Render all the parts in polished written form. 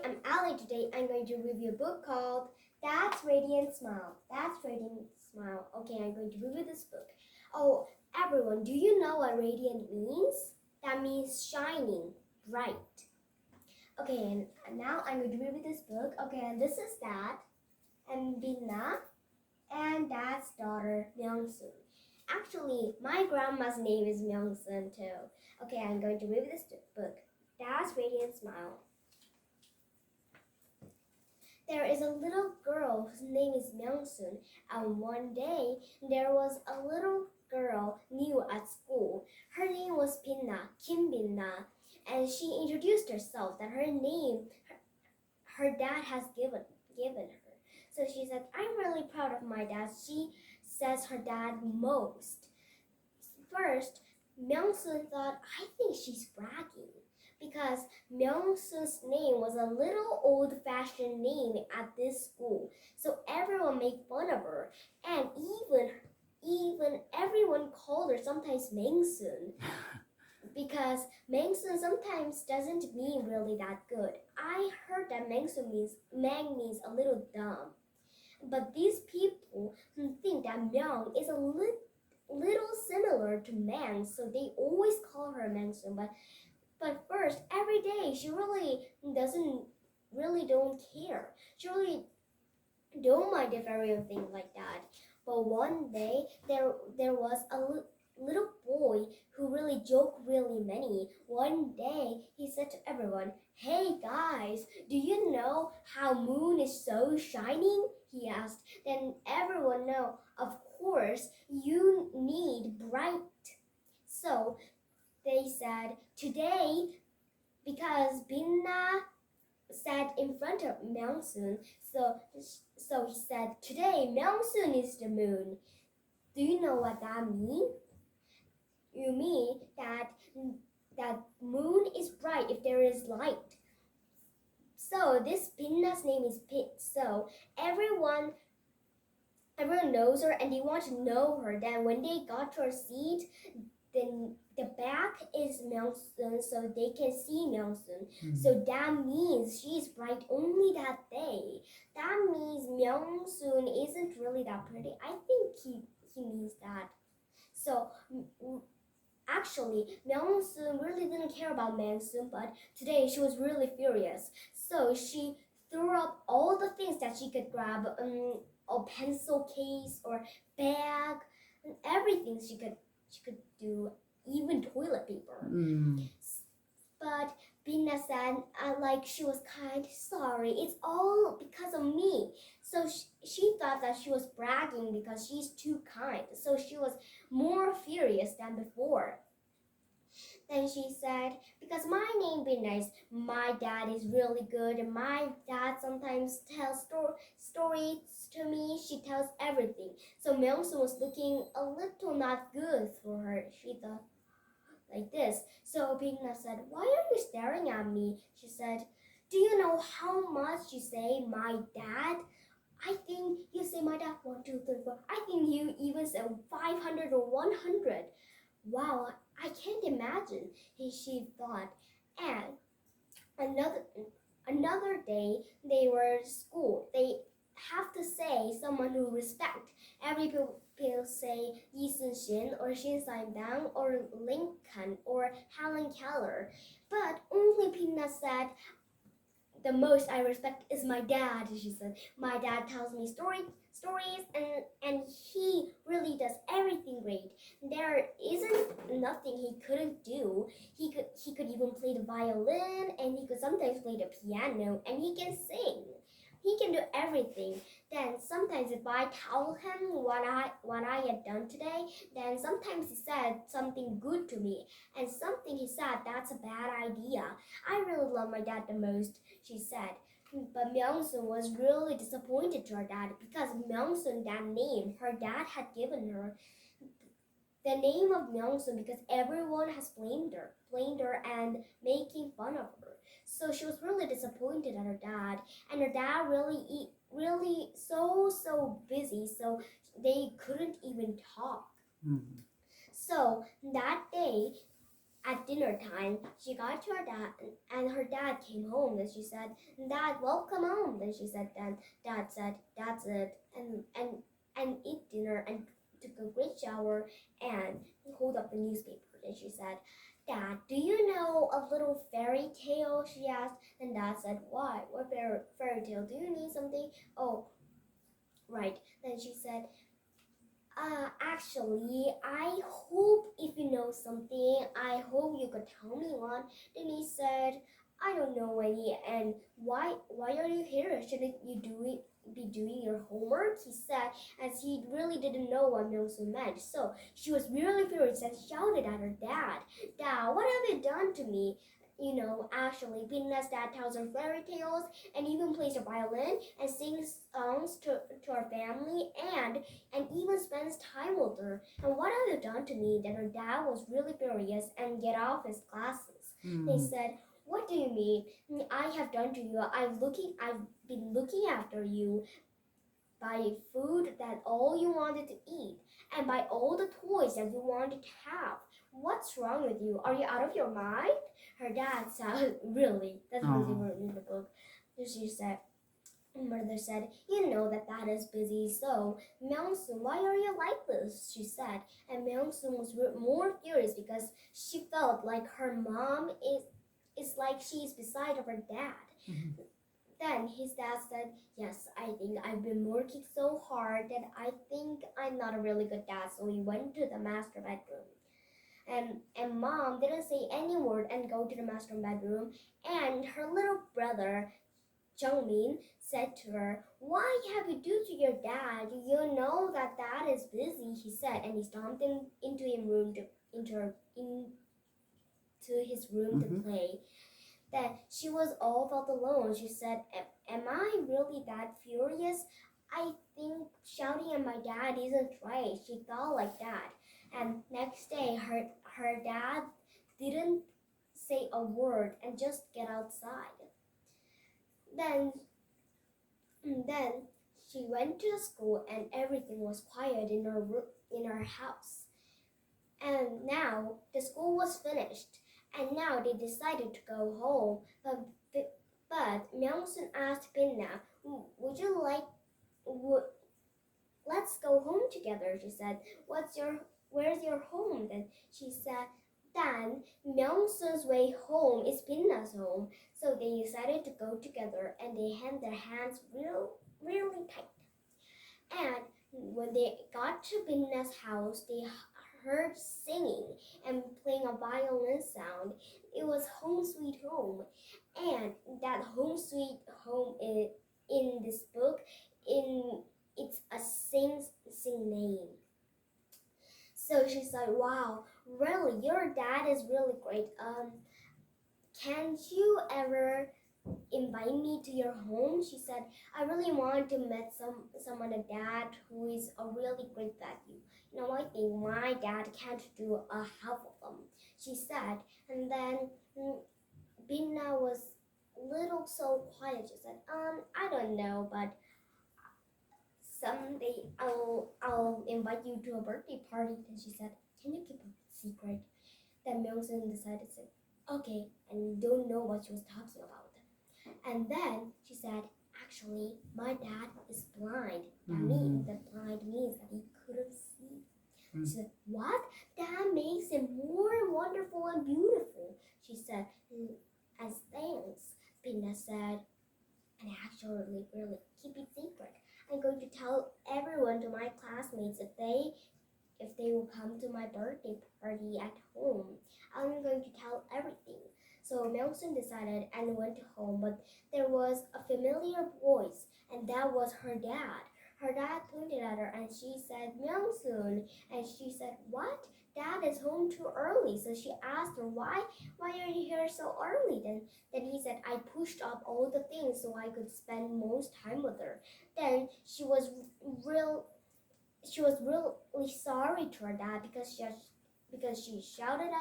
I'm Elly. Today I'm going to review a book called That's Radiant Smile. That's Radiant Smile. Okay, I'm going to review this book. Oh, everyone, do you know what radiant means? That means shining, bright. Okay, and now I'm going to review this book. Okay, and this is Dad and Binna and Dad's daughter Myungsun. Actually, my grandma's name is Myungsun too. Okay, I'm going to review this book. Dad's Radiant Smile. There is a little girl whose name is Myungsun, and one day there was a little girl new at school. Her name was Kim Binna, and she introduced herself that her dad has given her. So she said, "I'm really proud of my dad." She says her dad most. First, Myungsun thought, "I think she's bragging." Because Myungsun's name was a little old-fashioned name at this school, so everyone made fun of her, and even everyone called her sometimes Mengsun, because Mengsun sometimes doesn't mean really that good. I heard that Mang means a little dumb, but these people think that Myung is a little similar to Mang, so they always call her Mengsun, But first, every day she don't care. She really don't mind if everyone thinks like that. But one day there was a little boy who really joked really many. One day he said to everyone, "Hey guys, do you know how moon is so shining?" he asked. Then everyone know, of course, you need bright. So they said, "Today," because Binna sat in front of Myungsun, so he said, "Today Myungsun is the moon." Do you know what that means? You mean that moon is bright if there is light. So this Binna's name is Pit. So everyone knows her and they want to know her. Then when they got to her seat, then the back is Myungsun, so they can see Myungsun. So that means she's bright only that day. That means Myungsun isn't really that pretty. I think he means that. So actually, Myungsun really didn't care about Myungsun, but today she was really furious. So she threw up all the things that she could grab, a pencil case or bag, and everything she could do, even toilet paper. But Binna said, like she was kind, "Sorry, it's all because of me." So she thought that she was bragging because she's too kind. So she was more furious than before. Then she said, "Because my name Binna is, my dad is really good, and my dad sometimes tells stories to me. She tells everything." So Myungsun was looking a little not good for her. She thought like this. So Binna said, "Why are you staring at me?" She said, "Do you know how much you say my dad? I think you say my dad 1, 2, 3, 4. I think you even said 500 or 100. Wow, I can't imagine," she thought. And another day they were at school. They have to say someone who respect. Every people say Yi Sun-shin or Shin Sai-dang or Lincoln or Helen Keller. But only Pina said, "The most I respect is my dad," she said. "My dad tells me stories and he really does everything great. There isn't nothing he couldn't do. He could even play the violin, and he could sometimes play the piano, and he can sing. He can do everything." Then sometimes if I tell him what I had done today, then sometimes he said something good to me, and something he said that's a bad idea. "I really love my dad the most," she said. But Myungsun was really disappointed to her dad because Myungsun, that name her dad had given her, the name of Myungsun, because everyone has blamed her and making fun of her. So she was really disappointed at her dad, and her dad really so busy, so they couldn't even talk. So that day at dinner time, she got to her dad, and her dad came home. And she said, "Dad, welcome home." Then she said, "Then Dad said, that's it," and eat dinner and took a great shower and hold up the newspaper. Then she said, "Dad, do you know a little fairy tale?" she asked. And Dad said, "Why? What fairy tale? Do you need something?" "Oh, right." Then she said, actually, I hope if you know something, I hope you could tell me one." Then he said, "I don't know any, and why are you here? Shouldn't you be doing your homework?" he said, as he really didn't know what Myung-soo meant. So she was really furious and shouted at her dad, "Dad, what have you done to me?" Actually, Pinna's dad tells her fairy tales and even plays a violin and sings songs to her family and even spends time with her. "And what have you done to me?" Then her dad was really furious and get off his glasses. They said, "What do you mean? I have done to you? I've been looking after you, buy food that all you wanted to eat, and buy all the toys that you wanted to have. What's wrong with you? Are you out of your mind?" Her dad said, "Really?" That's really wrote in the book. She said, Mother said, "You know that is busy. So, Myung-soo, why are you like this?" she said. And Myung-soo was more furious because she felt like her mom is like she's beside of her dad. Then his dad said, "Yes, I think I've been working so hard that I think I'm not a really good dad." So he went to the master bedroom. And mom didn't say any word and go to the master bedroom. And her little brother, Jungmin, said to her, "Why have you do to your dad? You know that dad is busy," he said. And he stomped him into his room to play. Then she was all felt alone. She said, Am I really that furious? I think shouting at my dad isn't right." She thought like that. And next day, her dad didn't say a word and just get outside. Then she went to the school and everything was quiet in her house. And now the school was finished, and now they decided to go home. But Myung-sun asked Pinna, "Would you like? Let's go home together," she said. Where's your home?" Then she said, "Then Myung-sun's way home is Pinna's home." So they decided to go together, and they held their hands really tight. And when they got to Pinna's house, they heard singing and playing a violin sound. It was Home Sweet Home. And that Home Sweet Home in this book, it's a sing name. So she's like, "Wow, really, your dad is really great. Can't you ever invite me to your home?" She said, "I really want to meet someone, a dad who is a really great value. I think my dad can't do half of them," she said. And then Binna was little so quiet. She said, "I don't know, but someday I'll invite you to a birthday party." And she said, "Can you keep a secret?" Then Myung-sun decided to say, "Okay," and don't know what she was talking about. And then she said, "Actually, my dad is blind. That blind means that he couldn't see." She said, "What? That makes him more wonderful and beautiful," she said. "As thanks," Pinna said, "and actually, really, keep it secret. I'm going to tell everyone to my classmates if they will come to my birthday party at home. I'm going to tell everything." So Myung-sun decided and went home, but there was a familiar voice, and that was her dad. Her dad pointed at her and she said, "Myung-sun," and she said, "What? Dad is home too early." So she asked her, why are you here so early?" Then he said, "I pushed up all the things so I could spend most time with her." Then she was really sorry to her dad because she shouted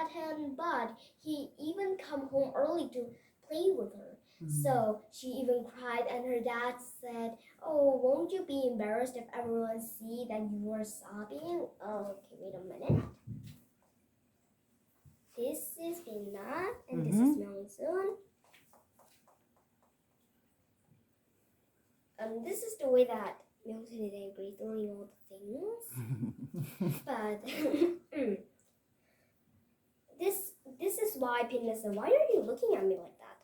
at him, but he even come home early to play with her. So she even cried, and her dad said, "Oh, won't you be embarrassed if everyone see that you were sobbing?" Okay, wait a minute. This is Pinna and this is Myeongsoon. This is the way that Myeongsoon is angry, throwing all the things. But this is why Pinna said, "Why are you looking at me like that?"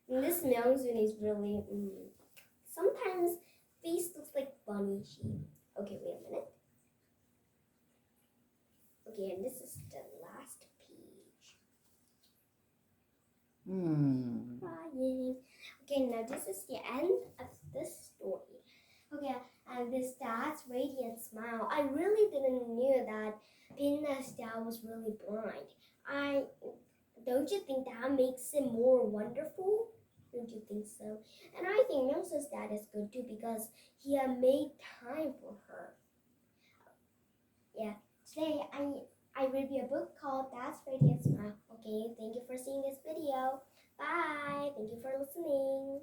This Myeongsoon is really sometimes face looks like bunny sheep. Okay, wait a minute. Okay, and this is the last page. Crying. Okay, now this is the end of this story. Okay, and this dad's radiant smile. I really didn't knew that Pinna's dad was really blind. Don't you think that makes him more wonderful? Don't you think so? And I think Myeongsoon's dad is good too because he made time for her. Yeah, today I reviewed a book called Dad's Radiant Smile. Okay, thank you for seeing this video. Bye. Thank you for listening.